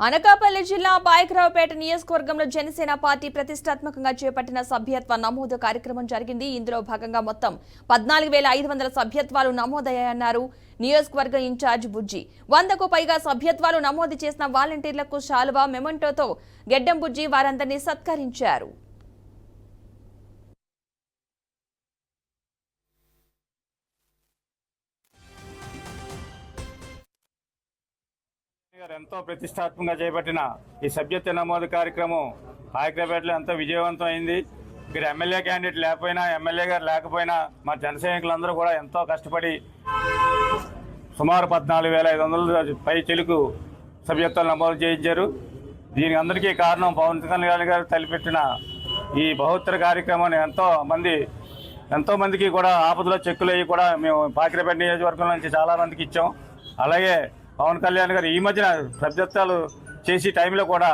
అనకాపల్లి జిల్లా పాయకరావుపేట నియోజకవర్గంలో జనసేన పార్టీ ప్రతిష్టాత్మకంగా చేపట్టిన సభ్యత్వ నమోదు కార్యక్రమం జరిగింది. ఇందులో భాగంగా మొత్తం 14,500 సభ్యత్వాలు నమోదయ్యాయన్నారు నియోజకవర్గ ఇన్ఛార్జ్ బుజ్జి. 100కు పైగా సభ్యత్వాలు నమోదు చేసిన వాలంటీర్లకు శాలువా, మెమంటోతో గెడ్డం బుజ్జి వారందరినీ సత్కరించారు. ఎంతో ప్రతిష్టాత్మకంగా చేపట్టిన ఈ సభ్యత్వ నమోదు కార్యక్రమం పాయకరావుపేటలో ఎంతో విజయవంతం అయింది. ఇక్కడ ఎమ్మెల్యే క్యాండిడేట్ లేకపోయినా, ఎమ్మెల్యే గారు లేకపోయినా మా జన సైనికులందరూ కూడా ఎంతో కష్టపడి సుమారు 14,500 పై చెలుకు సభ్యత్వాలు నమోదు చేయించారు. దీనికి అందరికీ కారణం పవన్ కళ్యాణ్ గారు తలపెట్టిన ఈ బహుత్తర కార్యక్రమాన్ని ఎంతో మందికి కూడా ఆపదలో చెక్కులు అయ్యి కూడా మేము పాయకరావుపేట నియోజకవర్గం నుంచి చాలా మందికి ఇచ్చాం. అలాగే పవన్ కళ్యాణ్ గారు ఈ మధ్యన సభ్యత్వాలు చేసి టైంలో కూడా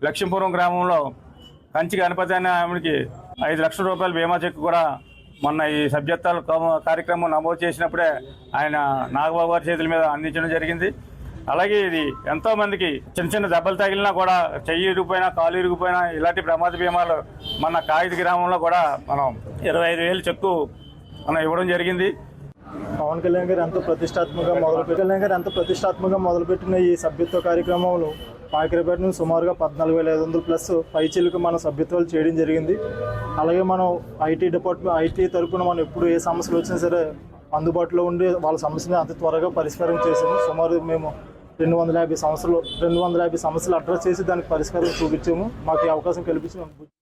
లక్ష్మీపురం గ్రామంలో కంచి గణపతి అనే ఆమెకి 5 లక్షల రూపాయల బీమా చెక్కు కూడా మొన్న ఈ సభ్యత్వాల కార్యక్రమం నమోదు చేసినప్పుడే ఆయన నాగబాబు గారి చేతుల మీద అందించడం జరిగింది. అలాగే ఇది ఎంతో మందికి చిన్న చిన్న దెబ్బలు తగిలినా కూడా చెయ్యి ఇరిగిపోయినా, కాలు ఇరిగిపోయినా ఇలాంటి ప్రమాద బీమాలు మన కాగిత గ్రామంలో కూడా మనం 25,000 చెక్కు మనం ఇవ్వడం జరిగింది. పవన్ కళ్యాణ్ గారు ఎంతో ప్రతిష్టాత్మకంగా మొదలుపెట్టిన ఈ సభ్యత్వ కార్యక్రమంలో పాయకరావుపేట నుంచి సుమారుగా 14,500 ప్లస్ పైచిలకు మన సభ్యత్వాలు చేయడం జరిగింది. అలాగే మనం ఐటీ తరఫున మనం ఎప్పుడు ఏ సమస్యలు వచ్చినా సరే అందుబాటులో ఉండి వాళ్ళ సమస్యని అంత త్వరగా పరిష్కారం చేసాము. సుమారు మేము 250 సమస్యలు అడ్రస్ చేసి దానికి పరిష్కారం చూపించాము. మాకు ఈ అవకాశం కల్పించాము.